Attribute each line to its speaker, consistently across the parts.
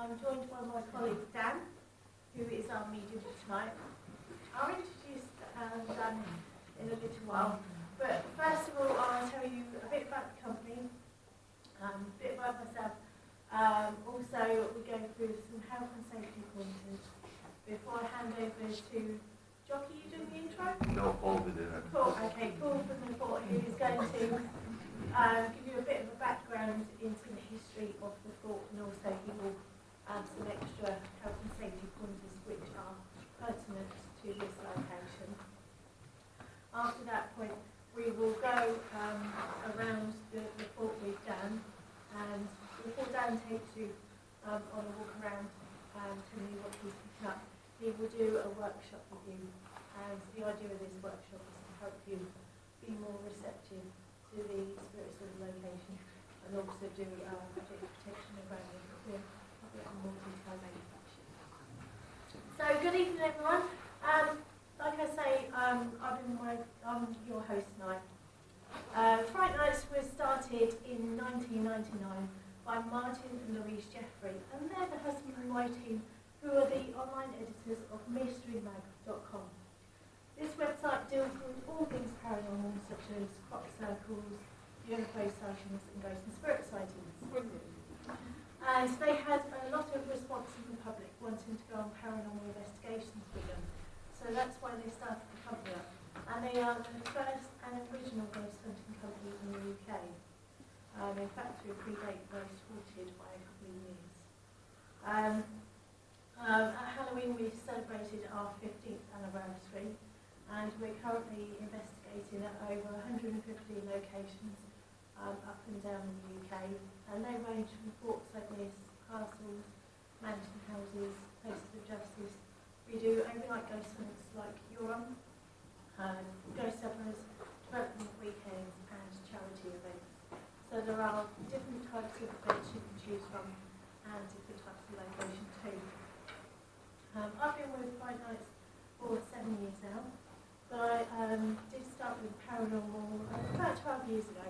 Speaker 1: I'm joined by my colleague Dan, who is our medium for tonight. I'll introduce Dan in a little while, but first of all I'll tell you a bit about the company, a bit about myself. Also we go through some health and safety pointers before I hand over to Jockey. You doing the intro?
Speaker 2: No, Paul did it.
Speaker 1: Paul, okay, Paul from the fort, who is going to give you a bit of a background into the history of the fort, and also he will add some extra health and safety pointers which are pertinent to this location. After that point, we will go around the fort with Dan, and before Dan takes you on a walk around and telling you what he's picking up, he will do a workshop with you, and the idea of this workshop is to help you be more receptive to the spirits of the location, and also do project protection around the public and more detail later. So good evening everyone. Like I say, I'm your host tonight. Fright Nights was started in 1999 by Martin and Louise Jeffrey, and they're the husband and wife team who are the online editors of mysterymag.com. This website deals with all things paranormal, such as crop circles, UFO sightings, and ghost and spirit sightings. And they had a lot of response from the public wanting to go on paranormal investigations with them. So that's why they started the company up. And they are the first and original ghost hunting company in the UK. In fact, we predate Ghost Horsted by a couple of years. At Halloween we celebrated our 15th anniversary, and we're currently investigating at over 150 locations up and down the UK, and they range from forts like this, castles, mansion houses, places of justice. We do overnight ghost hunts like you're on, ghost suppers, development weekends, and charity events. So there are different types of events you can choose from, and different types of location too. I've been with Fright Nights for 7 years now, but I did start with paranormal about 12 years ago,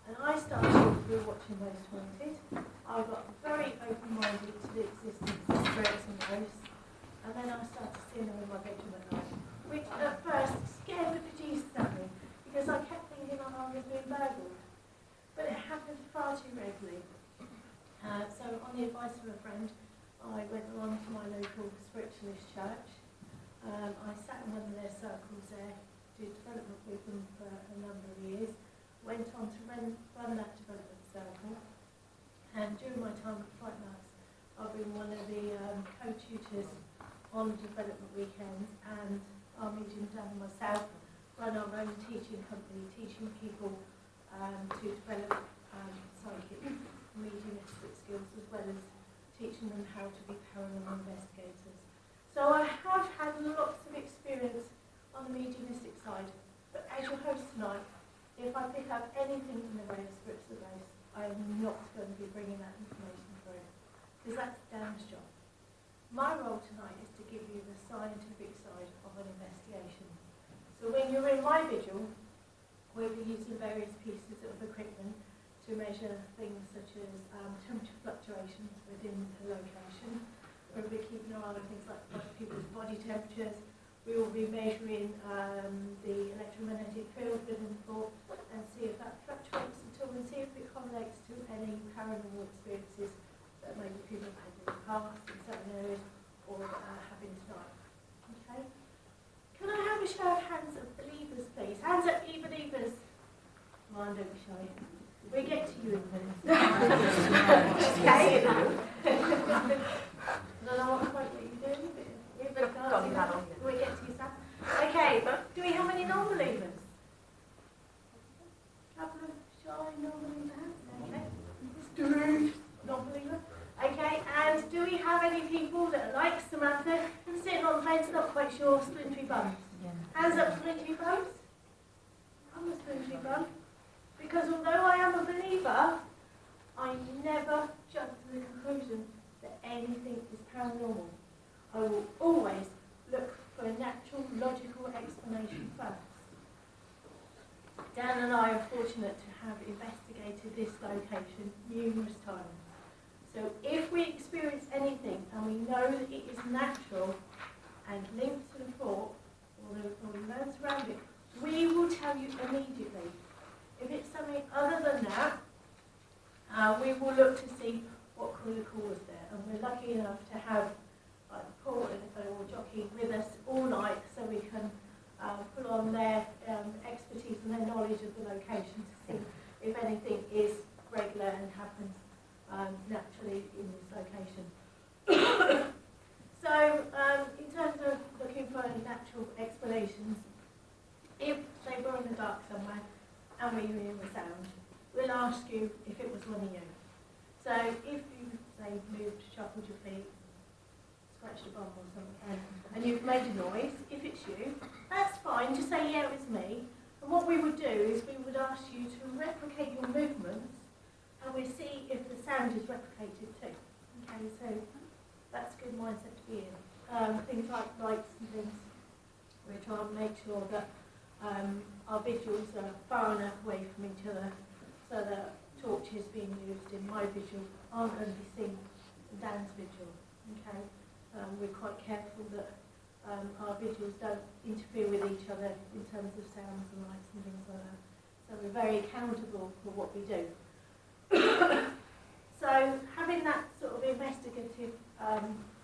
Speaker 1: and I started through watching Most Haunted. I got very open-minded to the existence of spirits and ghosts, and then I started seeing them in my bedroom at night, which at first scared the producers at me, because I kept thinking I was being burgled, but it happened far too regularly. So on the advice of a friend, I went along to my local spiritualist church. I sat in one of their circles there, did development with them for a number of years, went on to run that development circle, and during my time at Fright Nights, I've been one of the co-tutors on development weekends, and our medium Dan and myself run our own teaching company, teaching people to develop psychic mediumistic skills, as well as teaching them how to be paranormal investigators. So I have had lots of experience on the mediumistic side, but as your host tonight, if I pick up anything in the way of spirits or ghosts, I am not going to be bringing that information through, because that's Dan's job. My role tonight is to give you the scientific side of an investigation. So when you're in my vigil, we'll be using various pieces of equipment to measure things such as temperature fluctuations within the location. We'll be keeping an eye on things like people's body temperatures. We will be measuring the electromagnetic field within the fort and see if that fluctuates at all, and see if it correlates to any paranormal experiences that maybe people have had in the past in certain areas, or that are having tonight. Okay? Can I have a show of hands of believers, please? Hands up, believers. Come on, don't be shy. We'll get to you in a minute. Okay? I don't know quite what you're doing, but we'll get to you, Sam. Okay, do we have any non-believers? A couple of shy non-believers? Okay. Non-believer? Okay, and do we have any people that are like Samantha and sitting on the fence, not quite sure, splintery bums? Yeah. Hands up, splintery bums. I'm a splintery bum. Because although I am a believer, I never jump to the conclusion that anything is paranormal. I will always look for a natural, logical explanation first. Dan and I are fortunate to have investigated this location numerous times. So if we experience anything and we know that it is natural and linked to the thought or the events around it, we will tell you immediately. If it's something other than that, we will look to see what could have caused it. And we're lucky enough to have Paul or Jockey with us all night, so we can put on their expertise and their knowledge of the location to see if anything is regular and happens naturally in this location. So, in terms of looking for natural explanations, if they were in the dark somewhere and we hear a sound, we'll ask you if it was one of you. So if you, say, moved, shuffled your feet, scratched your bum or something, and you've made a noise, if it's you, that's fine, just say, yeah, it was me. And what we would do is we would ask you to replicate your movements, and we'll see if the sound is replicated too. Okay, so that's a good mindset to be in. Things like lights and things, we're trying to make sure that our visuals are far enough away from each other so that torches being used in my visual aren't going to be seen in Dan's visual. Okay, we're quite careful that our visuals don't interfere with each other in terms of sounds and lights and things like that. So we're very accountable for what we do. So having that sort of investigative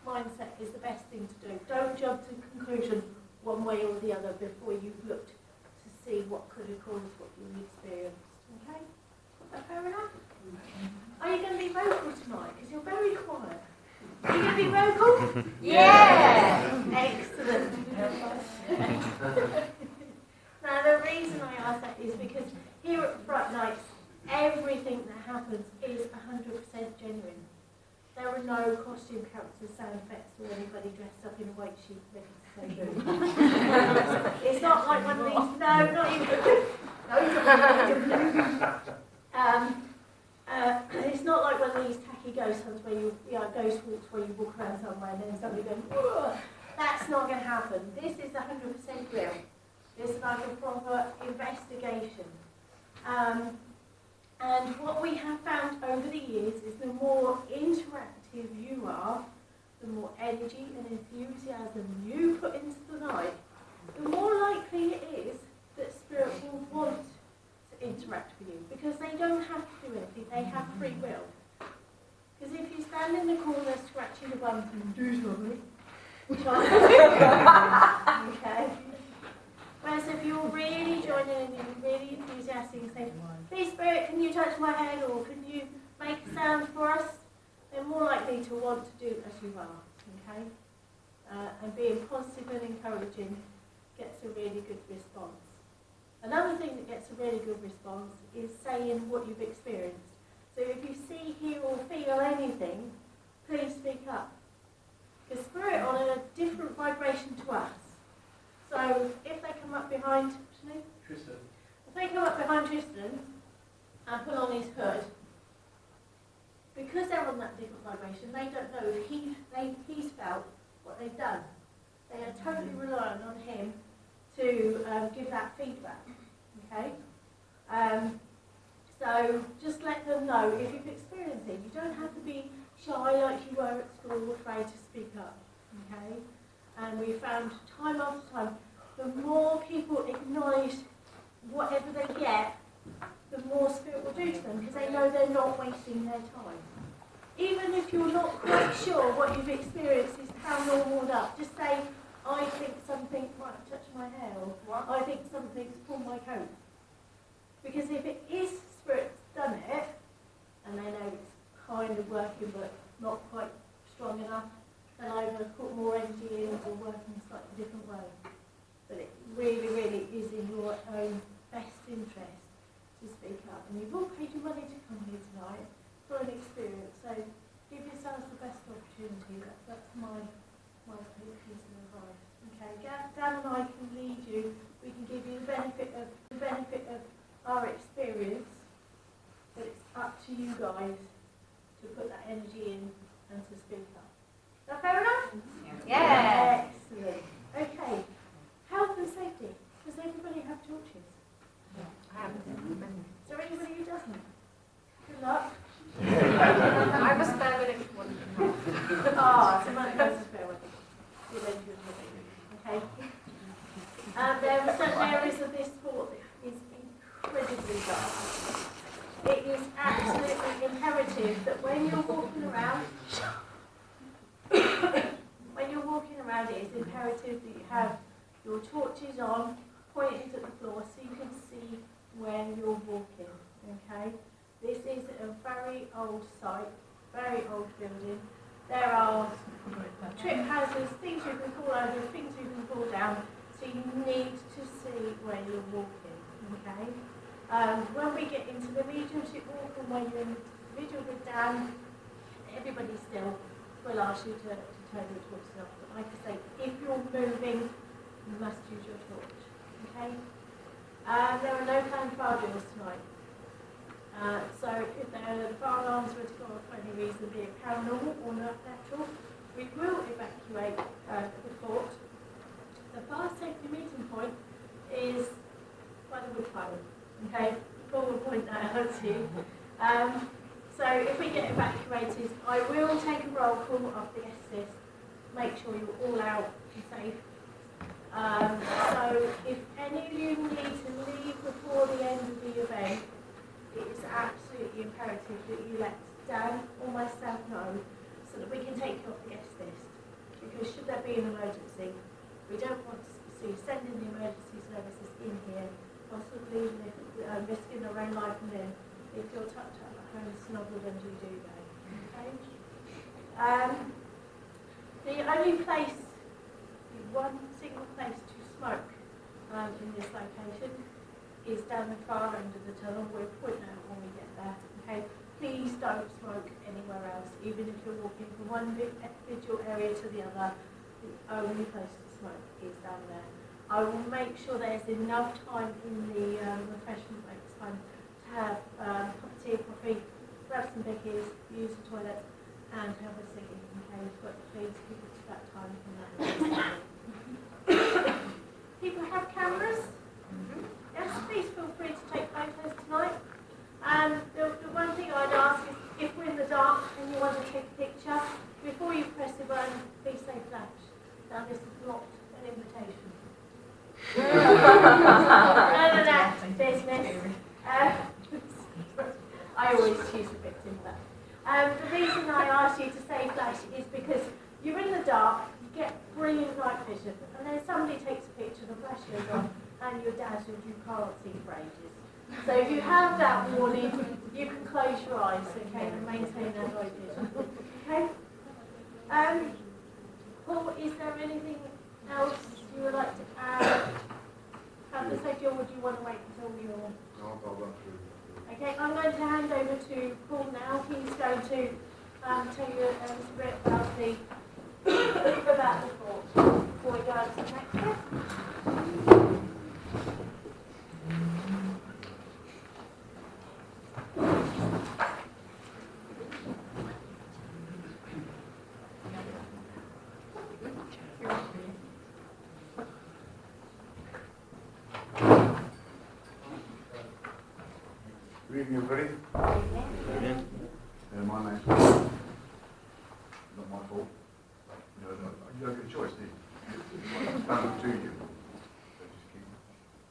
Speaker 1: mindset is the best thing to do. Don't jump to conclusion one way or the other before you've looked to see what could have caused what you experienced. Okay? Is that fair enough? Are you going to be vocal tonight? Because you're very quiet. Are you going to be vocal?
Speaker 2: Yeah!
Speaker 1: Excellent. Now the reason I ask that is because here at Fright Nights, everything that happens is 100% genuine. There are no costume characters, sound effects, or anybody dressed up in a white sheet making so it's not like one of these. No, not even. It's not like one of these tacky ghost hunts where ghost walks where you walk around somewhere and then somebody goes, whoa. That's not going to happen. This is 100% real. This is like a proper investigation. And what we have found over the years is the more interactive you are, the more energy and enthusiasm you put into the night, the more likely it is that spirit will want to interact with you, because they don't have to do anything, they have free will. Because if you stand in the corner scratching your bum and do something, okay. Whereas if you're really joining in and you're really enthusiastic and saying, please spirit, can you touch my head, or can you make a sound for us? They're more likely to want to do as you are, okay? And being positive and encouraging gets a really good response. Another thing that gets a really good response is saying what you've experienced. So if you see, hear or feel anything, please speak up. Because spirit on a different vibration to us. So if they come up behind
Speaker 3: Tristan.
Speaker 1: If they come up behind Tristan and pull on his hood, because they're on that different vibration, they don't know that he's felt what they've done. They are totally relying on him to give that feedback. Okay? So just let them know if you've experienced it. You don't have to be shy like you were at school, afraid to speak up. Okay? And we found time after time, the more people acknowledge whatever they get, the more spirit will do to them, because they know they're not wasting their time. Even if you're not quite sure what you've experienced is paranormal enough, just say, I think something might have touched my hair, or I think something's pulled my coat. Because if it is spirit's done it, and they know it's kind of working but not quite strong enough, they'll either put more energy in or work in a slightly different way. But it really, really is in your own best interest to speak up. And you've all paid your money to come here tonight for an experience, so give yourselves the best opportunity. That's my piece of advice. Okay, Dan and I can lead you. We can give you the benefit of our experience, but it's up to you guys to put that energy in and to speak up. Is that fair enough?
Speaker 2: Yeah.
Speaker 1: Excellent. Okay. Health and safety. Does everybody have torches? Is there anybody who doesn't? Good luck.
Speaker 2: I was spared
Speaker 1: certain areas of this fort that is incredibly dark. It is absolutely imperative that when you're walking around, it is imperative that you have your torches on, pointing to the floor so you can see where you're walking. Okay? This is a very old site, very old building. There are trip hazards, things you can fall over, things you can fall down, so you need to see where you're walking. Okay? When we get into the mediumship walk and when you're in the individual bit down, everybody still will ask you to turn your torches off. But like I say, if you're moving, you must use your torch. Okay? There are no planned fire drills tonight. So if the fire alarms were to go off for any reason, be it paranormal or not natural, we will evacuate the fort. The fire safety meeting point is by the wood pile. Okay, Paul will point that out to you. So if we get evacuated, I will take a roll call of the guest list, make sure you're all out and safe. So if any of you need to leave before the end of the event, it is absolutely imperative that you let Dan or myself know so that we can take you off the guest list. Because should there be an emergency, we don't want to see sending the emergency services in here, possibly risking their own life and limb if you're tucked up at home snuggled under your duvet. Okay? The only place, one single place to smoke in this location is down the far end of the tunnel. We'll point out when we get there. Okay? Please don't smoke anywhere else, even if you're walking from one individual area to the other. The only place to smoke is down there. I will make sure there's enough time in the refreshment breaks time to have a cup of tea, coffee, grab some bickies, use the toilet, and have a ciggy. Okay, but please keep it to that time from that. People have cameras. Yes, please feel free to take photos tonight. And the one thing I'd ask is, if we're in the dark and you want to take a picture, before you press the button, please say flash. Now this is not an invitation. None of that business. I always choose the victim for that. The reason I ask you to say flash is because you're in the dark, you get brilliant night vision, and then somebody takes a picture, the flash goes on, and you're dazzled, you can't see for ages. So if you have that warning, you can close your eyes, okay, and maintain that night vision. Okay? Paul, is there anything else you would like to add? Have the safety, or would you want to wait until we all...
Speaker 3: No, I'll run through.
Speaker 1: Okay, I'm going to hand over to Paul now. He's going to tell you a little bit about the fort before we go on to the next bit.
Speaker 3: Good evening, everybody. My name's Paul. Not my fault. You don't get a choice, do you? It's done to you. They just keep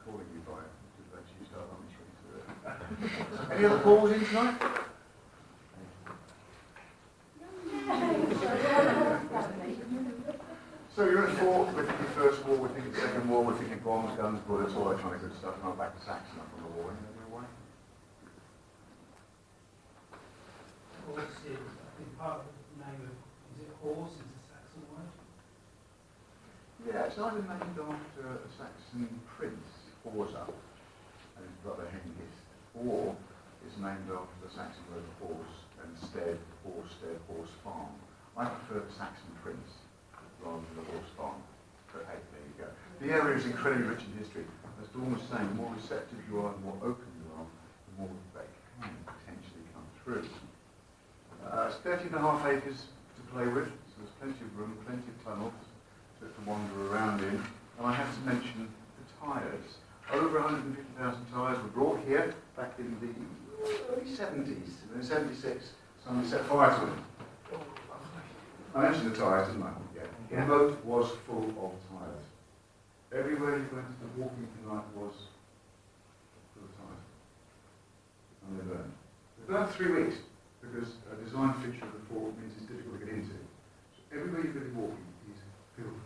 Speaker 3: calling you by it until you start answering to it. Any other calls in tonight? So you're in a fort, we're thinking First War, we're thinking Second War, we're thinking bombs, guns, bullets, all that kind of good stuff, and I'm back to Saxon up on the war.
Speaker 4: Horsted, I think part of the name of, is it horse, is a Saxon word?
Speaker 3: Yeah, it's either named after a Saxon prince, Horsa, and his brother Hengist, or it's named after the Saxon word horse and stead, Horsted, horse farm. I prefer the Saxon prince rather than the horse farm, but hey, there you go. The area is incredibly rich in history. As Dawn was saying, the more receptive you are, the more open you are, the more they can potentially come through. It's 13.5 acres to play with, so there's plenty of room, plenty of tunnels to wander around in. And I have to mention the tyres. Over 150,000 tyres were brought here back in the early 70s. And in 76, someone set fire to them. I mentioned the tyres, didn't I? Yeah. The moat was full of tyres. Everywhere you went to the walking tonight was full of tires. And they burned. They burned 3 weeks because a design feature of the fort means it's difficult to get into. So everywhere you're going to be walking is filled.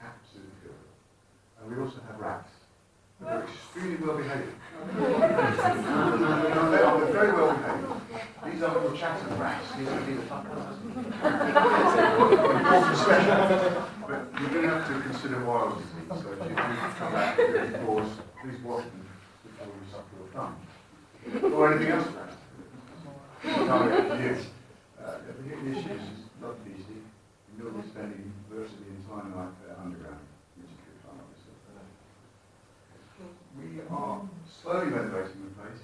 Speaker 3: Absolutely filled. And we also have rats. And they're extremely well behaved. They're very well behaved. These aren't your chattering rats. These are the fuckers. But you're going to have to consider wild disease. So if you do come back to the course, please wash them before you suck your thumb. Or anything else for that. The issue is not easy. You'll be spending virtually the entire night underground, which is good fun, obviously. We are slowly renovating the place.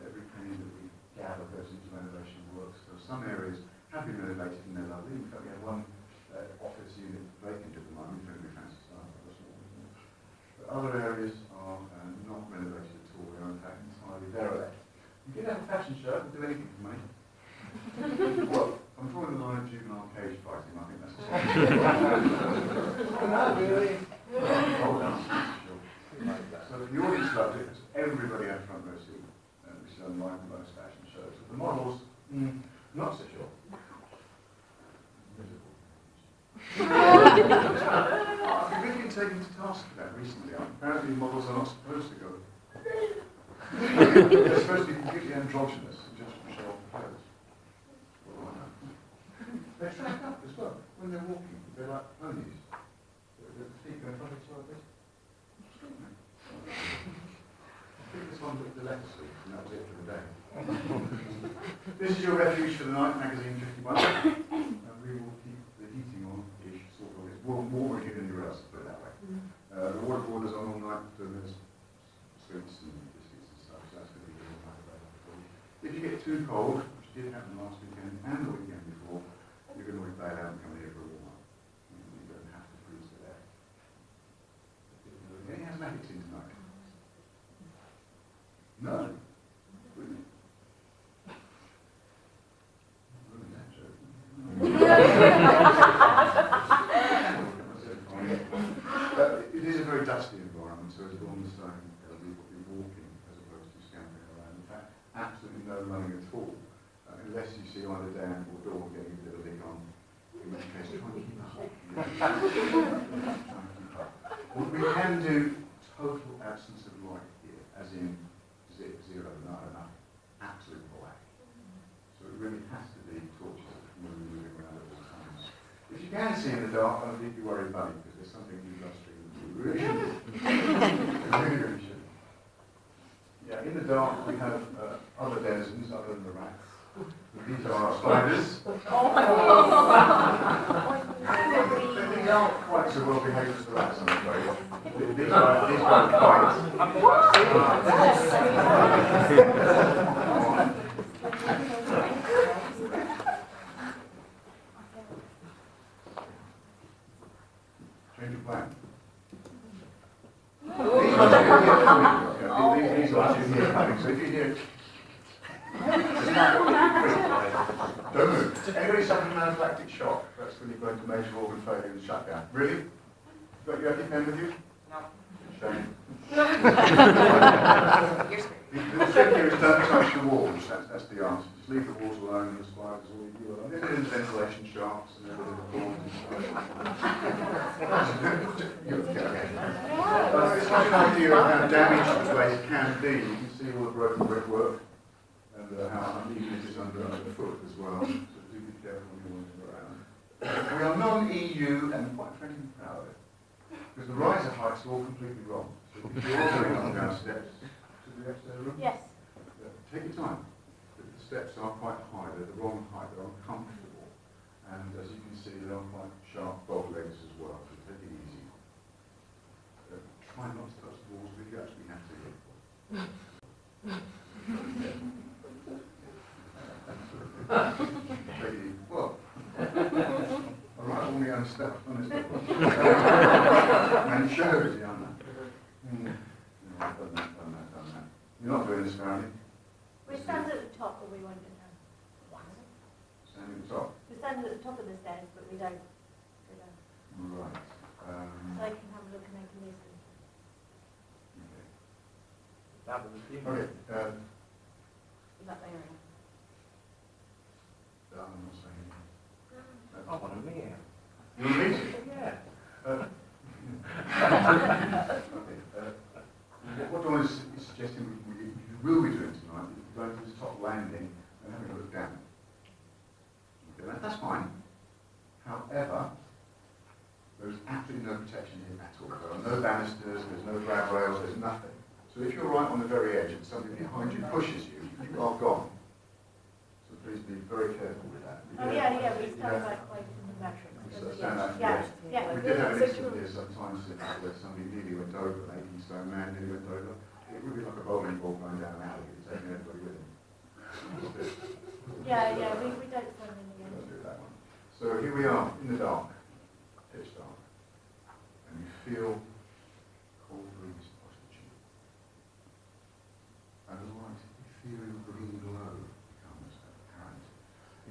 Speaker 3: Every penny that we gather goes into renovation works. So some areas have been renovated and they're lovely. In fact, we have one office unit vacant at the moment, very fancy style. But other areas are not renovated at all. They are in fact entirely derelict. You can have a fashion show and do anything for money. Well, I'm drawing the line of juvenile cage fighting. I think that's
Speaker 5: Not really.
Speaker 3: Hold on. Sure. So the audience loved it. Everybody had front row seat, which is unlike most fashion shows. The models, not so sure. I've really been taken to task for that recently. Apparently models are not supposed to go. They're supposed to be completely androgynous and just show off the clothes. They're tracked up as well. When they're walking, they're like ponies. The feet go in front of each other. I think this one looked delectably, and that was it for the day. This is your Refuge for the Night, magazine 51. And we will keep the heating on-ish, sort of. It's warmer here than anywhere else, put it that way. The water boilers on all night, so there's sweets and biscuits and stuff, so that's going to be really nice. If you get too cold, which did happen last weekend and the weekend before, you're going to want to bail out and come here for a warm up. You don't have to freeze to death. Any asthmatics in tonight? No. Really? Ruined that joke. It is a very dusty environment, so as long as we will be walking as opposed to scampering around. In fact, absolutely no running at all, unless you see either Dan or Dawn getting a bit of a lick on, in which case try and keep up. We can do total absence of light here, as in zero, not enough, absolute black. So it really has to be torches moving around at all times. If you can see in the dark, I don't think you worry, buddy, because there's something you illustrating that you really should. Yeah, in the dark we have other denizens other than the rats. These are our spiders.
Speaker 2: Oh my God.
Speaker 3: They aren't quite so well behaved as the rats, I'm afraid. These are bites. Change of plan. These are actually here coming, so if you hear... Don't move. Anybody suffering an anaphylactic shock? That's when you've gone to major organ failure and shutdown. Really? You got your EpiPen with you?
Speaker 2: No.
Speaker 3: Shame.
Speaker 2: You're screwed.
Speaker 3: The trick here is don't touch the walls. That's the answer. Just leave the walls alone and the spiders all you do. There's ventilation shafts and everything. It's like an idea of how damaged the place can be. You can see all the broken brickwork. And how uneven it is under foot as well. So do be careful when you're walking around. We are non-EU and quite frankly proud of it. Because the riser heights are all completely wrong. So if you're all going up and down steps to the upstairs room,
Speaker 1: Yes.
Speaker 3: take your time. The steps are quite high, they're the wrong height, they're uncomfortable. And as you can see, they're on quite sharp dog legs as well, so take it easy. Try not to touch the walls, but you actually have to. Well, alright, all my own stuff, honestly. And it shows, yeah, I've done that. You're not doing this, apparently.
Speaker 1: We stand at the top, but we won't go down.
Speaker 3: Standing at the top.
Speaker 1: We stand at the top of the stairs, but we don't go down.
Speaker 3: Right.
Speaker 1: So they can have a look and they can listen.
Speaker 3: Okay.
Speaker 2: That was a few.
Speaker 3: Okay.
Speaker 2: That area.
Speaker 3: I'm not saying anything.
Speaker 2: I want to meet him.
Speaker 3: You're meeting?
Speaker 2: Yeah.
Speaker 3: Okay. What Dawn is suggesting we will be doing tonight is going to the top landing and having a look down. Okay, that's fine. However, there is absolutely no protection here at all. There are no banisters, there's no grab rails, there's nothing. So if you're right on the very edge and somebody behind you pushes you, you are gone. So please be very careful with that.
Speaker 1: Oh yeah, we stand back away from the matrix.
Speaker 3: So stand back,
Speaker 1: Yeah,
Speaker 3: yes.
Speaker 1: yeah.
Speaker 3: We did have an incident here sometimes where somebody nearly went over, an 18-stone man nearly went over. It would be like a bowling ball going down an alley, it's taking everybody with him.
Speaker 1: Yeah, we don't stand in the end.
Speaker 3: Don't do that one. So here we are, in the dark, pitch dark, and you feel cold breeze past the cheek. And the light, ethereal green glow becomes apparent.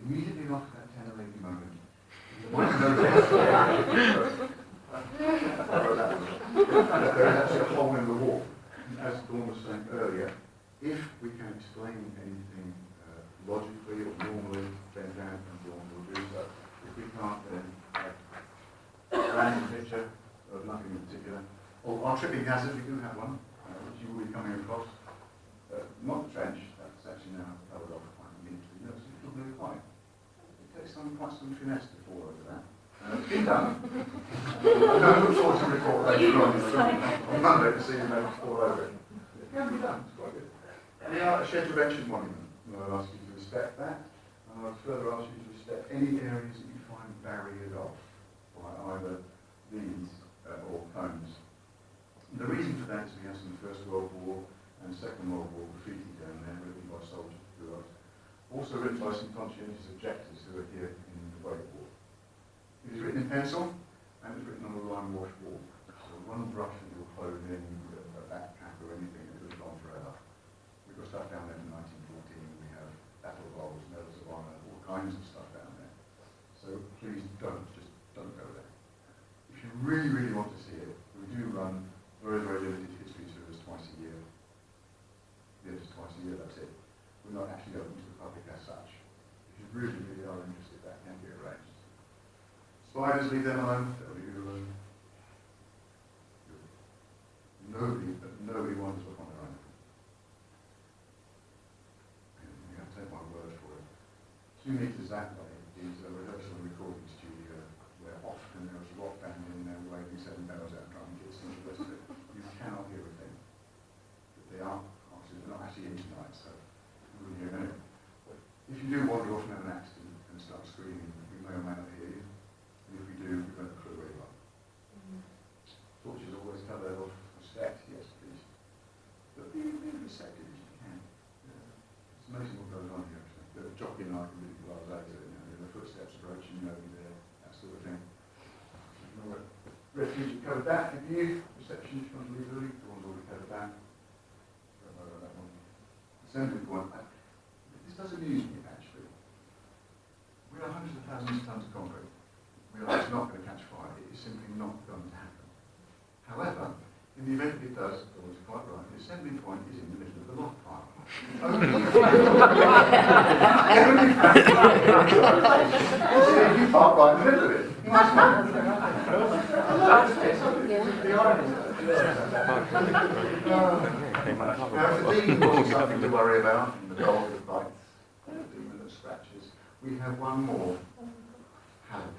Speaker 3: Immediately after that titillating moment, you might notice there is actually a hole in the wall. As Dawn was saying earlier, if we can explain anything logically or normally, then Dan and Dawn will do so. If we can't, then a random picture of nothing in particular. Or our tripping hazard, we do have one, which you will be coming across. Not the trench, that's actually now covered off quite neatly. No, it's a little blue white. It takes quite some finesse to fall over that. It's been done. I look forward to report later on Monday to see you make it fall over it. It can be done, it's quite good. We are a scheduled action monument. I'll ask you to respect that. And I'll further ask you to respect any areas that you find barriered off by either these or cones. The reason for that is we have some First World War and Second World War graffiti down there written by soldiers who are also written by some conscientious objectors who are here in the Great War. It is written in pencil and it's written on a lime-wash wall. So one brush of your clothing, a backpack or anything, it would have gone forever. We've got stuff down there from 1914, we have battle rolls, medals of honour, all kinds of stuff down there. So please don't go there. If you really, really want to see it, we do run very, very limited history tours twice a year. Yeah, just twice a year, that's it. We're not actually open to the public as such. If you really, really are interested, that can be arranged. Spiders, leave them alone, they'll leave you alone. Nobody wanders off on their own. You have to take my word for it. 2 meters that way is a rehearsal and recording studio where often there's a rock band in there waving 7 bells out drum kits and the rest of it. You cannot hear a thing. But they are, obviously, they're not actually in tonight, so you wouldn't hear anything. But if you do wander off and have an accident and start screaming, we may or may not hear you. And if we do, we won't have a clue where you are. Torches always cover off respect, yes please. But be receptive as you can. It's amazing what goes on here actually. The jockey and I can really well later, the footsteps approaching, over there, that sort of thing. Refuge, you covered that, have you? Reception, if you want to leave early, the one's already covered that. Don't know about that one. Assembly point. This does amuse me actually. We are hundreds of thousands of tons of concrete. We are just not going to catch fire. It is simply not going to happen. However, in the event that it does, Dawn is quite right, the assembly point is in the middle of the loft pile. You park right in the middle of it. Nice man. Now, if the demon wasn't something to worry about, and the dog that bites, and the demon that scratches, we have one more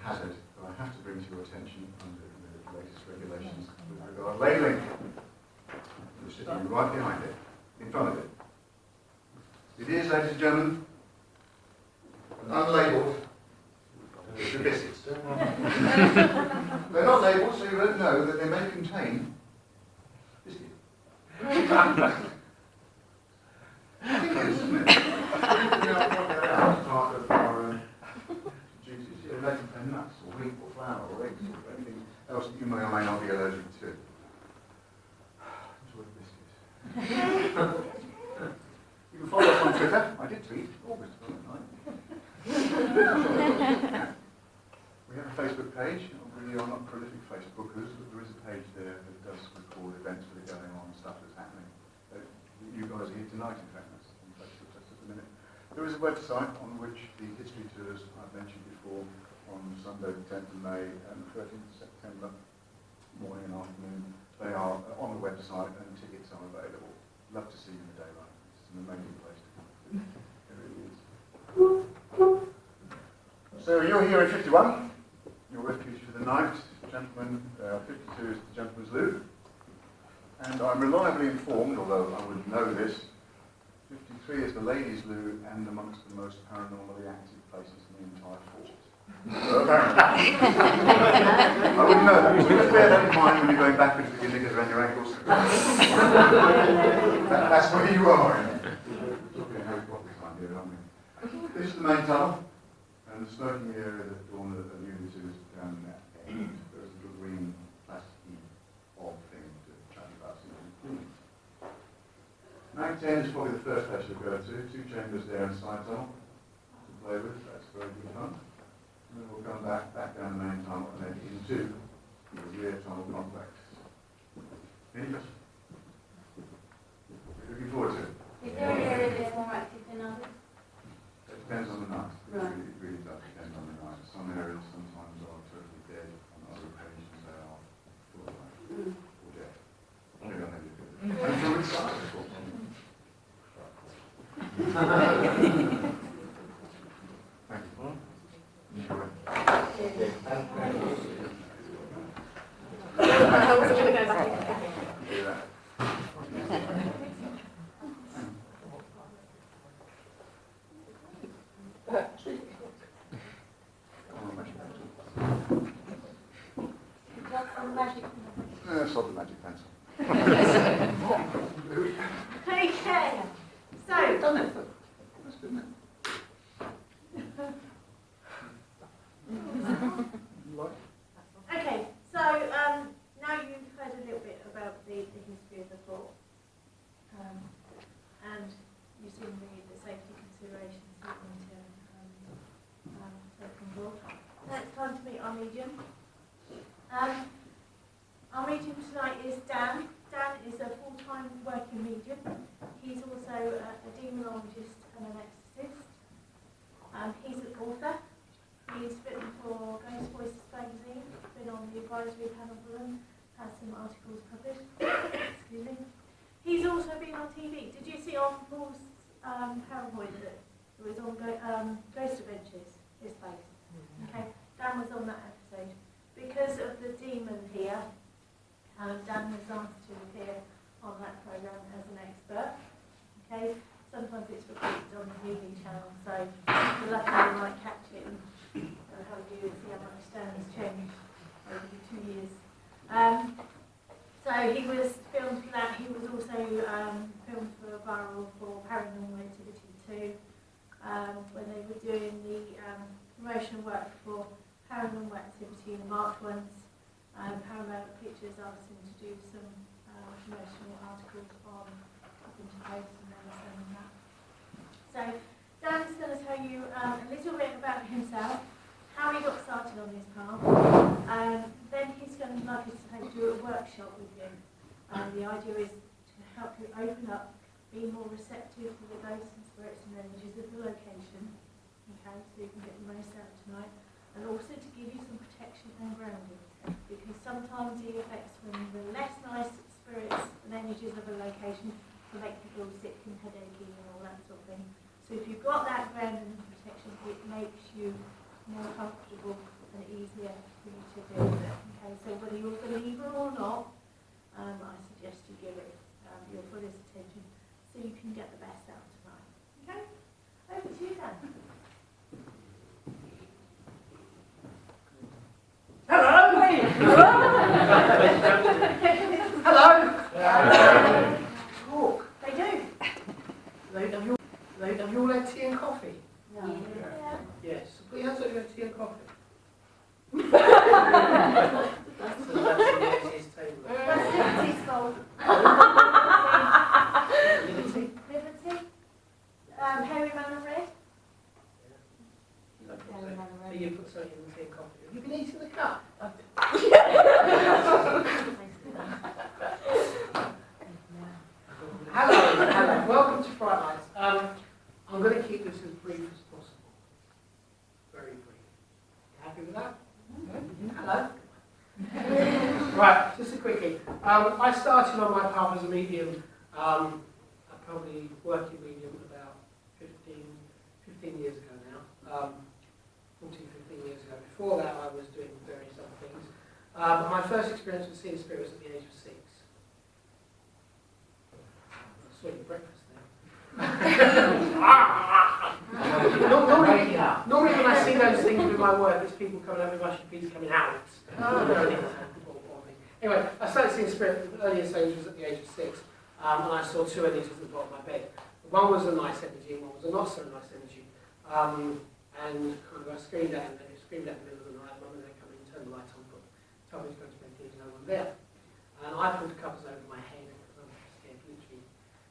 Speaker 3: hazard that I have to bring to your attention under the latest regulations with regard to labelling. You're sitting right behind it, in front of it. It is, ladies and gentlemen, unlabelled biscuits. They're not labelled, so you don't know that they may contain biscuit. I think it is, isn't it? Part of our juices. They may contain nuts, or wheat, or flour, or eggs, or anything else that you may or may not be allergic to. Enjoy the biscuits. You can follow us on Twitter. I did tweet August 29th. We have a Facebook page. We are not prolific Facebookers, you guys are here tonight, in fact, that's in place for just at the minute. There is a website on which the history tours I've mentioned before on Sunday the 10th of May and the 13th of September, morning and afternoon. They are on the website and tickets are available. Love to see you in the daylight. It's an amazing place to come to. It really is. So you're here in 51. Your refuge for the night. Gentlemen, 52 is the gentleman's loo. And I'm reliably informed, although I wouldn't know this, 53 is the ladies' loo and amongst the most paranormally active places in the entire fort. I wouldn't know that. So just bear that in mind when you're going backwards with your knickers around your ankles. That's where you are. Talking Harry Potter time here, aren't we? This is the main tunnel, and the smoking area that Dawn alluded to is down that end. There's a little green plastic odd thing to chat about something. 910 is probably the first place you'll go to. 2 chambers there and side tunnel to play with. That's very good fun. And then we'll come back down the main tunnel and then into the rear tunnel complex. Any questions? What are you looking forward to?
Speaker 1: Is there an area that's more active than others?
Speaker 3: It depends on the night.
Speaker 1: Right.
Speaker 3: It really does depend on the night. Some areas sometimes are totally dead, on other occasions they are full of life or dead. Maybe I'll have you do it. And from inside, of course. Thank you. Enjoy.
Speaker 1: I wasn't going to go back in.
Speaker 3: Do that. Sod the magic pencil.
Speaker 1: Okay, so
Speaker 3: Done it. That's good, isn't it?
Speaker 1: okay, so now you've heard a little bit about the history of the fort, and you've seen the safety considerations that went into taking board. Now it's time to meet our medium. Our medium tonight is Dan. Dan is a full-time working medium. He's also a demonologist and an exorcist. He's an author. He's written for Ghost Voices magazine, been on the advisory panel for them, has some articles published. Excuse me. He's also been on TV. Did you see on Paul's PowerPoint that it was on Ghost Adventures, his face? Okay, Dan was on that episode. Because of the demon here, Dan was asked to appear on that programme as an expert. Okay, sometimes it's repeated on the TV channel, so you're lucky you might catch it and how you see how much Dan has changed over the 2 years. So he was filmed for that. He was also filmed for a viral for Paranormal Activity 2 when they were doing the promotional work for Paranormal Activity in the March ones. Paramount Pictures asked him to do some promotional articles on Up into Post and then sending that. So Dan's going to tell you a little bit about himself, how he got started on this path. Then he's going to like us to do a workshop with him. The idea is to help you open up, be more receptive to the ghosts and spirits and energies of the location. Okay, so you can get the most out tonight. And also to give you some protection and grounding, because sometimes the effects from the less nice spirits and energies of a location can make people sick and headachy and all that sort of thing. So if you've got that grounding and protection, it makes you more comfortable and easier for you to deal with it. Okay, so whether you're a believer or not, I suggest you give it your fullest attention so you can get the best out tonight. Okay, over to you Dan.
Speaker 5: Hello! Hello! Talk.
Speaker 1: They do.
Speaker 5: Have you all had tea and coffee?
Speaker 1: No. Yeah.
Speaker 5: Yes. Put your hands up if you had tea and coffee. That's the next table.
Speaker 1: Liberty's gold. Liberty. Hairy Man and Red. Hairy Man and Red.
Speaker 5: You put something in the tea and coffee. Have you been eating the cup? Hello. I started on my path as a medium, probably working medium about 15 years ago now, 14, 15 years ago. Before that I was doing various other things. But my first experience with seeing spirits at the age of 6. I saw your breakfast there. Normally when I see those things with my work, it's people coming over, rushing peas coming out. Anyway, I started seeing spirit at the earliest age was at the age of 6, and I saw 2 entities at the bottom of my bed. One was a nice energy, and one was a not so nice energy. And kind of I screamed at him, and screamed at him in the middle of the night. Mum and Dad come in, turned the light on, but told me to go to bed, there's no one there. And I pulled the covers over my head because I'm scared, literally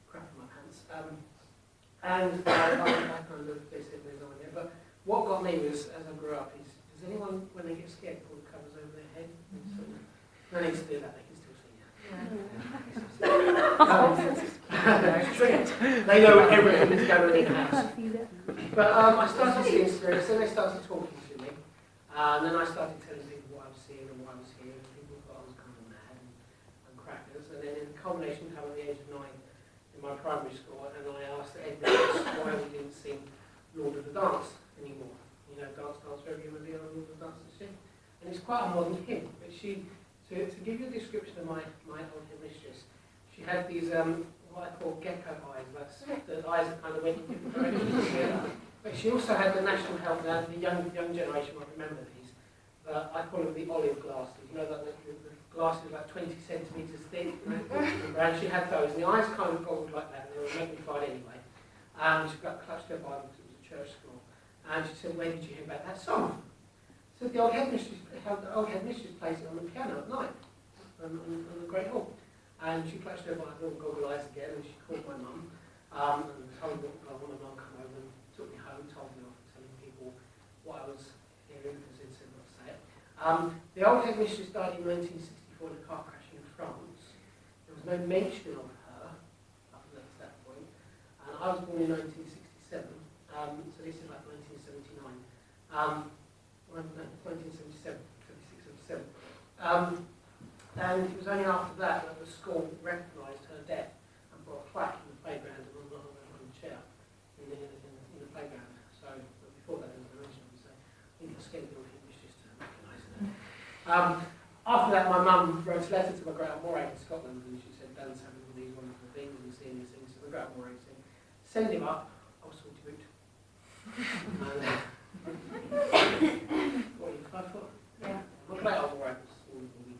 Speaker 5: crapping my pants. I kind of, they said there's no one there. But what got me was, as I grew up, is does anyone, when they get scared, pull the covers over their head? No need to do that, they can still see you. They know everything that's going on in the house. But I started seeing spirits, then they started talking to me. And then I started telling people what I was seeing and why I was here. And people thought I was kind of mad and crackers. And then in the culmination came at the age of 9 in my primary school, and I asked the head mistress why we didn't sing Lord of the Dance anymore. You know, dance wherever you want to be on Lord of the Dance and shit. And it's quite a modern hymn, but to give you a description of my old head mistress, she had these, what I call gecko eyes, like the eyes that kind of went in different directions. But she also had the national health, now the young generation might remember these, I call them the olive glasses, you know, the glasses like 20 centimetres thick, you know? And she had those, and the eyes kind of goggled like that, and they were magnified anyway. And she got clutched her Bible because it was a church school, and she said, where did you hear about that song? So the old headmistress plays it on the piano at night, on the Great Hall. And she clutched her Bible and goggle eyes again, and she called my mum, and told me, my mum come over and took me home, told me off, telling people what I was hearing, because it said not to say it. The old headmistress died in 1964 in a car crash in France. There was no mention of her up to that point, and I was born in 1967, so this is like 1979. 1977, 76, 77. And it was only after that the school recognised her death and put a plaque in the playground and on the chair in the playground. So before that, there was a mention of it, so I think it's scared the old headmistress to recognise her. After that, my mum wrote a letter to my great aunt Moray in Scotland, and she said, Dan's having all these wonderful things and seeing these things. So my great aunt Moray said, send him up, I'll sort him out. What are you, 5 foot? Yeah. My great aunt Moray was smaller than me.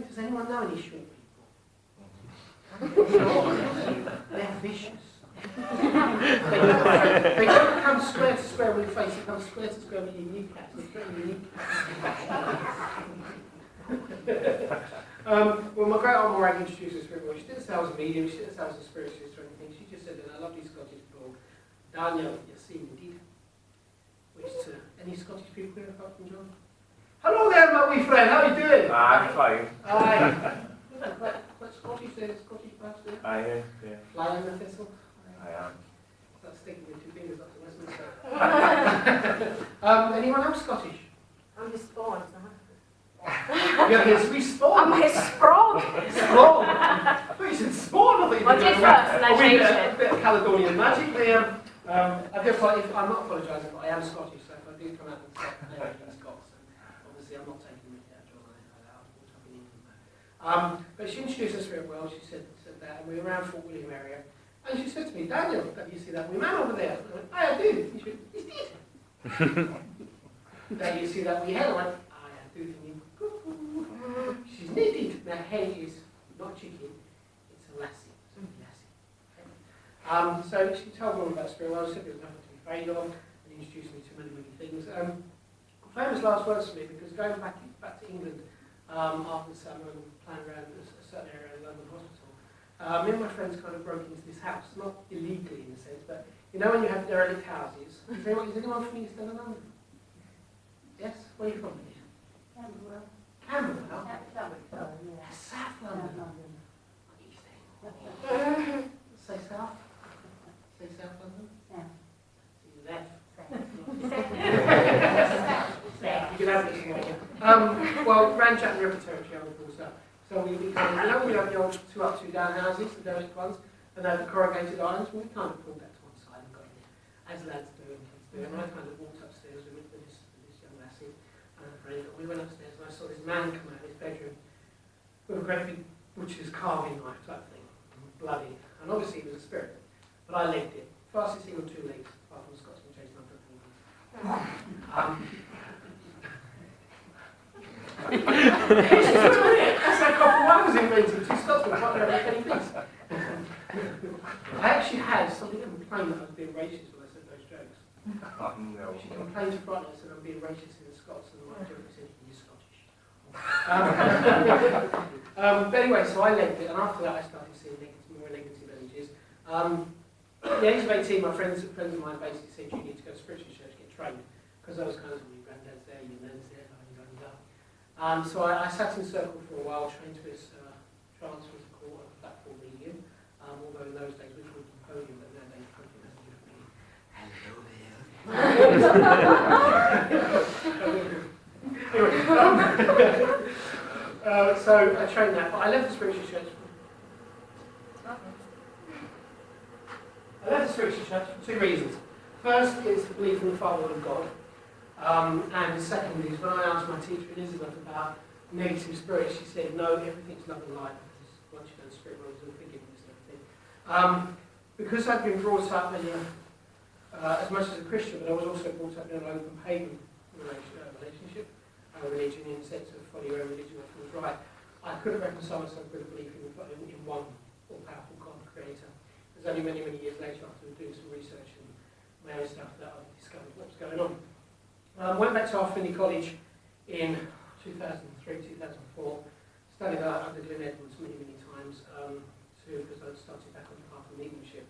Speaker 5: Does anyone know any short people? They're vicious. They don't come square to square with your face, they come square to square with your kneecaps. Well, my great aunt Moray introduced us to spirit. She didn't say I was a medium, she didn't say I was a spiritualist or anything. She just said in a lovely Scottish blog, Daniel, you're seeing indeed. Which to any Scottish people here apart from John? Hello there, my wee friend, how are you doing?
Speaker 2: I'm fine.
Speaker 5: Aye. Quite Scottish there, Scottish perhaps there?
Speaker 2: I am, yeah.
Speaker 5: Fly in the thistle?
Speaker 2: I am.
Speaker 5: That's sticking with 2 fingers up to Westminster. Anyone else Scottish?
Speaker 6: I'm just spawned, so
Speaker 5: You're his wee spawn?
Speaker 6: I'm his sprog!
Speaker 5: Spawn? I thought you said spawn, I thought you
Speaker 6: I did first and I changed
Speaker 5: a bit of Caledonian magic there. I do apologize, I'm not apologising, but I am Scottish, so if I do come out and say I'm Scots, obviously I'm not taking the out John, I was up in England. But she introduced us very well, she said that, and we were around Fort William area, and she said to me, Daniel, have you seen that wee man over there? I went, I do. And she went, he's dead. Then you see that wee head? I went, I do. And you, she's knitted. Now, hen is not chicken, it's a lassie. So she told me all about spirit world, said there was nothing to be afraid of, and introduced me to many, many things. Famous last words for me, because going back to England after the summer and playing around a certain area of London Hospital, me and my friends kind of broke into this house, not illegally in a sense, but you know when you have derelict houses, is anyone from East London? Yes? Where are you from?
Speaker 1: Camberwell.
Speaker 5: Camberwell?
Speaker 1: Yeah.
Speaker 5: South London. East. Say South? Say South London? Yeah. So you left. You can have this one. Grand Chat River territory I was brought up. So we kind of, you know, when you have the old 2 up, 2 down houses, the derelict ones, and they have the corrugated irons, well, we kind of pulled that to one side and got in there, as lads do and kids do. And I kind of walked upstairs with this young lassie and a friend, and we went upstairs and I saw this man come out of his bedroom with a great big butcher's carving knife type thing, bloody. And obviously he was a spirit, but I legged it. Fastest thing on 2 legs, apart from the Scotsman chasing after a penguin. That's like Copper One was invented. 2 Scotsmen can't have any piece. I actually had somebody complain that I was being racist when I said those jokes.
Speaker 2: Oh, no.
Speaker 5: She complained to Friday and said I'm being racist in the Scots, and my joke said you're Scottish. But anyway, so I legged it, and after that I started seeing more negative energies. At the age of 18, my friends of mine basically said you need to go to spiritual church, get trained, because I was kind of your granddad's there, your nan's there, so I sat in circle for a while, trained to this trance was called a platform medium, although in those days we called it podium, but nowadays podium has a different meaning. Hello there. So I trained that, but I left the spiritual church. I left the spiritual church for 2 reasons. First is belief in the Father and God. And secondly is when I asked my teacher Elizabeth about negative spirits, she said, no, everything's love and light, because once you know the spirit world, there's forgiveness and everything. Because I'd been brought up in as much as a Christian, but I was also brought up in an open pagan relationship, religion, in the sense of follow your own religion, what feels right. I couldn't reconcile myself with a belief in one all-powerful God creator. It was only many, many years later, after doing some research and my own stuff, that I discovered what was going on. Went back to Arthur College in 2003, 2004, studied under Glenn Edwards many, many times, because I started back on the path of mediumship.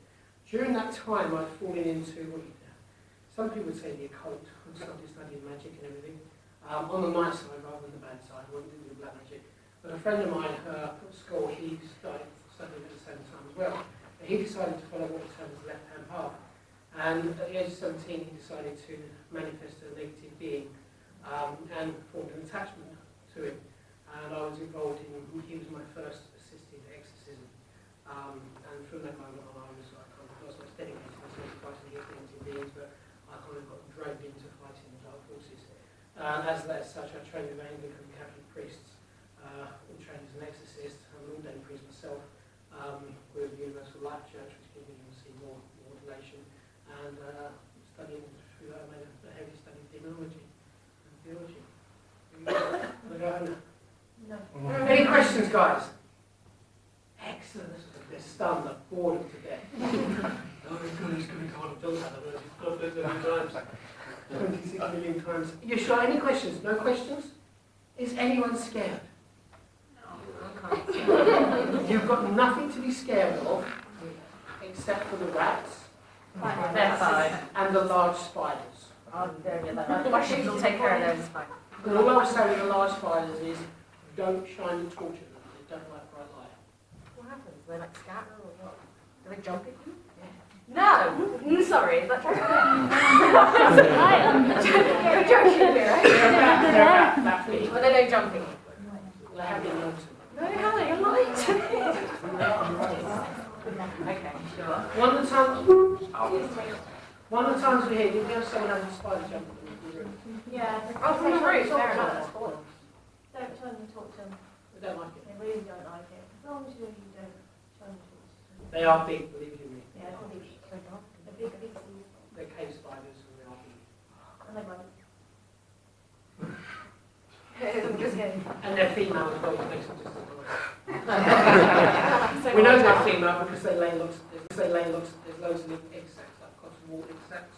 Speaker 5: During that time, I'd fallen into, some people would say the occult, and started studying magic and everything. On the nice side rather than the bad side, I wasn't doing black magic. But a friend of mine at school, he started studying at the same time as well. And he decided to follow what was termed as the left-hand path. And at the age of 17, he decided to manifest a negative being and formed an attachment to him. And I was involved in, he was my first assisted exorcism. And from that moment on, I was not dedicated myself to fighting against negative beings, but I kind of got dragged into fighting the dark forces. As such, I trained with Anglican and Catholic priests, and trained as an exorcist. I'm an ordained priest myself, with the Universal Life Church, which gave me obviously more ordination. And studying through that, I made a heavy study of demonology and theology. No. Any questions, guys? Excellent. They're stunned, they're bored them to death. Oh, he's going to come on and talk about that. He's got times. 26 million times. You sure? Any questions? No questions? Is anyone scared?
Speaker 6: No, I can't.
Speaker 5: You've got nothing to be scared of, except for the rats. And the large spiders.
Speaker 6: Oh, there you go. My shoes will take care of those.
Speaker 5: And all I would say with the large spiders is, don't shine the torch at them. They don't like bright light.
Speaker 6: What happens? They like scatter or what? Do they jump at you? No! Sorry, is that true? You're joking here, right?
Speaker 5: That big.
Speaker 6: Well, they don't jump at you.
Speaker 5: They have been known to.
Speaker 6: No, how are you light? Okay, sure.
Speaker 5: One of the times we hear, did you have someone have a spider jump in the room?
Speaker 1: Yeah.
Speaker 6: Oh, from the roof, fair enough.
Speaker 1: Don't try and talk to them.
Speaker 5: They don't like it.
Speaker 1: They really don't like it. As long as you don't try and talk to them.
Speaker 5: They are big, believe you me.
Speaker 1: Yeah, they're big. They're big pixies.
Speaker 5: They're cave spiders and they are big.
Speaker 1: And they won't.
Speaker 5: And they're female as well, which makes them just as nice. We know they're female because they lay lots, there's loads of little egg sacs, like cotton wool egg sacs.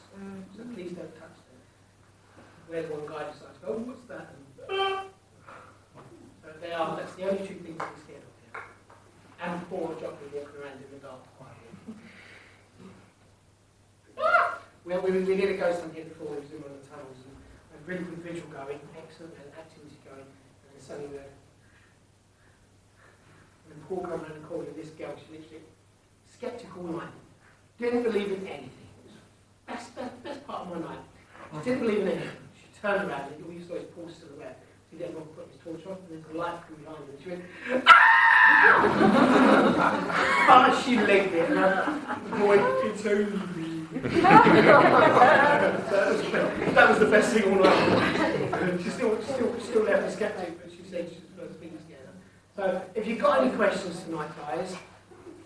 Speaker 5: So please don't touch them. Where the one guy decides, oh, what's that? So they are, that's the only 2 things to be scared of here. And poor Jockey walking around in the dark. Well, we did a ghost hunt here before, we was in one of the tunnels, and a really good visual going, excellent, and activity going, and then suddenly the Paul come around and called her this girl, she literally sceptical night. Didn't believe in anything. It was the best part of my night. She didn't believe in anything. She turned around and all you saw is Paul still there. See that Rob put his torch on, and there's a light from behind him. She went, ah! She legged it, and the boy, it's only me. that was the best thing all night. She still left the skeptic, but she said she was being scared. So, if you've got any questions tonight, guys,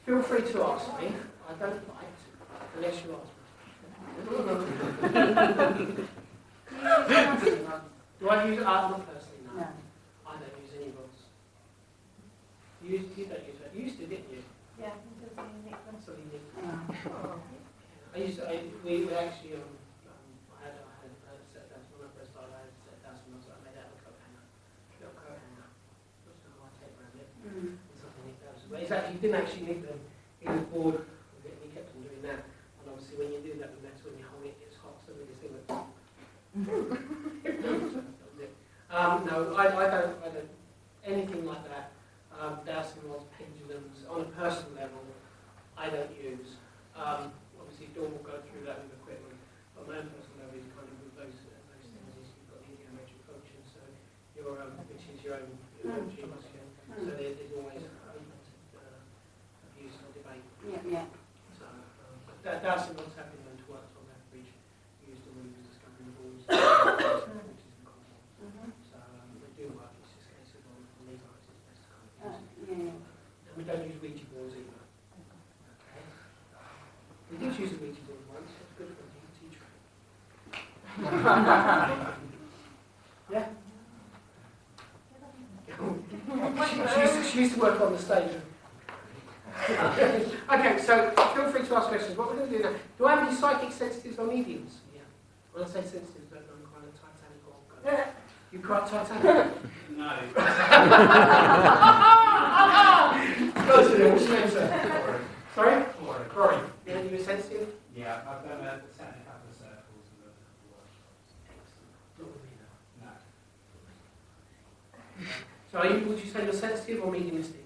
Speaker 5: feel free to ask me. I don't bite, unless you ask me. Do I use art? Not personally, no. I don't use any rules. You don't use that. You used to, didn't you?
Speaker 1: Yeah, until something nicked them.
Speaker 5: So you did. We actually, I had a set down when I first started. I had a set down when I made out of a coat hanger. Little coat hanger. Just a white tape around it. And something nicked out. But it's actually, you didn't actually nick them. It was bored with it, and he kept on doing that. And obviously, when you do that with metal, when you hold it, it's hot, so we just think that. No, I don't anything like that. Dowsing rods, pendulums, on a personal level, I don't use. Obviously, Dawn will go through that with equipment, but my own personal level is kind of with those things. Is you've got the geometric function, so your which is your own geometry. So there's always abuse or debate.
Speaker 6: Yeah.
Speaker 5: So dowsing rods have been known to work on average, used to move discovering the balls, which is the concept. So they do work. It's just a case of on these items, it's best to kind of use it. And we don't use Ouija boards either. Okay. We did use a Ouija board once. It was good for a teacher. Yeah. She used to work on the stage. Okay, so feel free to ask questions. What we're going to do now? Do I have any psychic sensitives or mediums? Yeah. When I say sensitives, don't know I'm kind of Titanic or you quite Titanic?
Speaker 4: No.
Speaker 5: Go to them. What's your name, sir? Sorry?
Speaker 4: Corey.
Speaker 5: Yeah, you were sensitive?
Speaker 4: Yeah, I've done sat in a couple of circles and done a couple of workshops.
Speaker 5: Not with me, no.
Speaker 4: No.
Speaker 5: So would you say you're sensitive or mediumistic?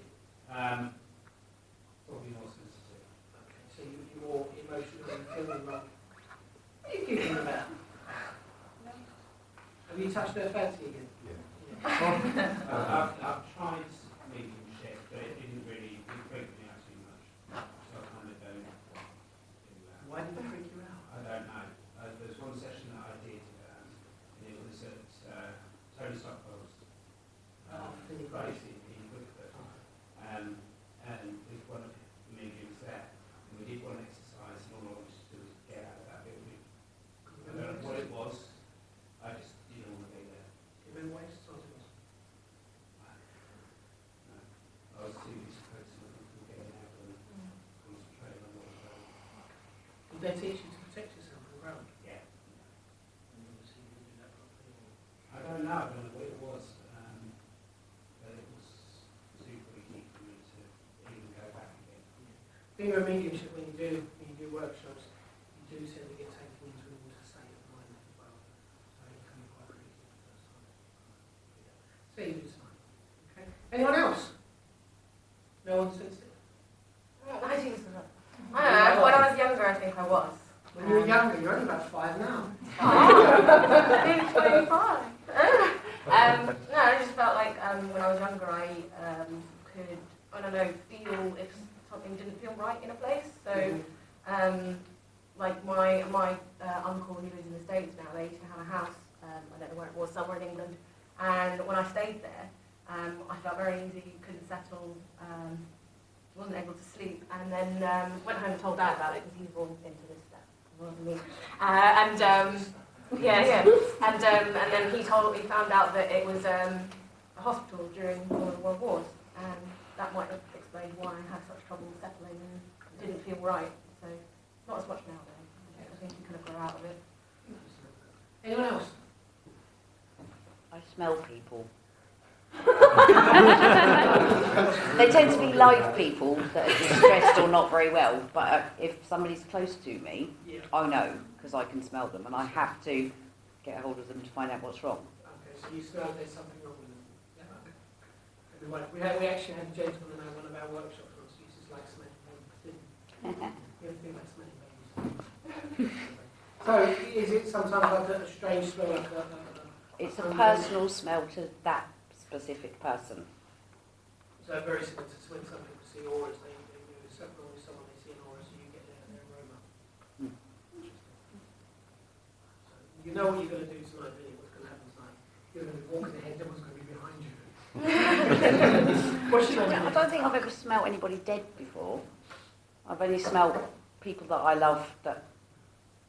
Speaker 4: Probably more sensitive.
Speaker 5: Okay, so you're more emotional and feeling like. What are you giggling about? Have you touched her fancy again?
Speaker 3: Yeah.
Speaker 4: I've tried mediumship, but it didn't really, it freaked me out too much. So I kind of don't do that.
Speaker 5: Why did it freak you out?
Speaker 4: I don't know. There's one session that I did, and it was at Tony Stockwell's place in Wickford. And with one of the mediums there, and we did one exercise, and all I wanted to do was get out of that building. I don't know what it was, I just didn't want to be there.
Speaker 5: Do you remember what exercise it was?
Speaker 4: No. I was too disappointed from getting out and concentrating on what I was doing.
Speaker 5: Did they teach you to protect yourself from ground?
Speaker 4: Yeah.
Speaker 5: And obviously you didn't do that properly.
Speaker 4: I don't know what it was, but it was super key for me to even go back again.
Speaker 5: Being a mediumship, when you do workshops, you do tend to get taken into an altered state of mind as well. So it can be quite creepy the first time. So you do fine. Okay. Anyone else? No one sensitive?
Speaker 6: I don't know. When I was younger, I think I was.
Speaker 5: When you were younger, you're only about 5 now.
Speaker 6: Being 25. No, I just felt like when I was younger, I could, I don't know, feel if something didn't feel right in a place. So, like my uncle, who lives in the States now, they used to have a house, I don't know where it was, somewhere in England. And when I stayed there, I felt very easy, couldn't settle, wasn't able to sleep. And then went home and told Dad about it, because he's all into this stuff. Yeah. And then he found out that it was a hospital during one of the World Wars, and that might have explained why I had such trouble settling and didn't feel right. So not as much now though. I think you kind of grow out of it.
Speaker 5: Anyone else?
Speaker 7: I smell people. They tend to be live people that are distressed or not very well, but if somebody's close to me,
Speaker 5: Yeah.
Speaker 7: I know, because I can smell them, and I have to get a hold of them to find out what's wrong.
Speaker 5: Okay, so you smell there's something wrong with them. Yeah, okay. We actually had a gentleman at one of our workshops once who used to like smelling babies. You ever think about smelling babies? So is it sometimes like a strange smell, like a
Speaker 7: It's a personal smell to that specific person.
Speaker 5: So very similar to when some people see auras, they do something with someone they see an aura, so you get their aroma. Interesting. So you know what you're going to do tonight, don't you? What's going to happen tonight? You're going to be walking ahead, someone's going to be behind you. What's your name?
Speaker 7: I don't think I've ever smelled anybody dead before. I've only smelled people that I love that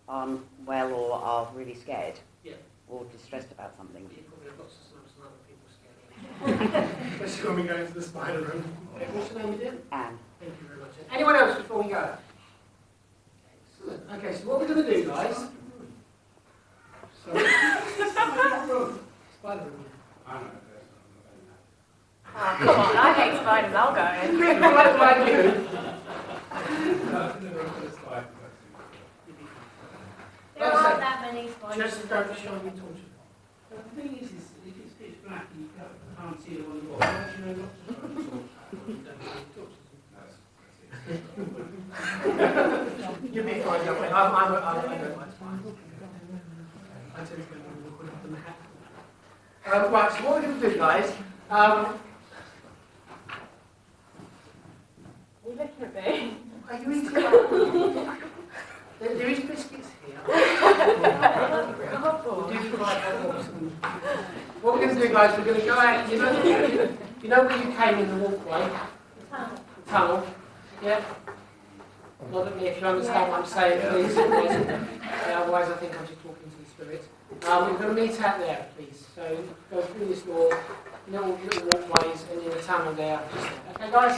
Speaker 7: aren't well or are really scared.
Speaker 5: Yeah.
Speaker 7: Or distressed about something.
Speaker 5: You probably have lots of smells and other people scared. Especially when we go into the spider room. Okay, what's your name again?
Speaker 7: Anne.
Speaker 5: Thank you very much. Anyone else before we go? Excellent. Okay, so what we're going to do, guys... Sorry? Spider room.
Speaker 4: I don't know.
Speaker 6: Oh, come on, I hate spiders, I'll go in.
Speaker 5: Like you.
Speaker 1: There aren't that many spiders.
Speaker 5: Just don't shine your torch.
Speaker 4: But the thing is if it's pitch black and you can't see the one you're on, how do you know not to shine the torch? You don't have any torches.
Speaker 5: You'll be fine, don't worry. I don't mind fine. I tend to go more quicker than that. Right, so what we're going to do, guys,
Speaker 6: Are you looking at me?
Speaker 5: are you eating that? There is biscuits here. We do provide hot dogs. What we're going to do, guys, we're going to go out, you know where you came in the walkway? The tunnel. Yeah? Not at me if you understand what I'm saying, please. Otherwise I think I'm just talking to the spirit. We're going to meet out there, please. So go through this door, little walkways, and in the tunnel there. Okay, guys?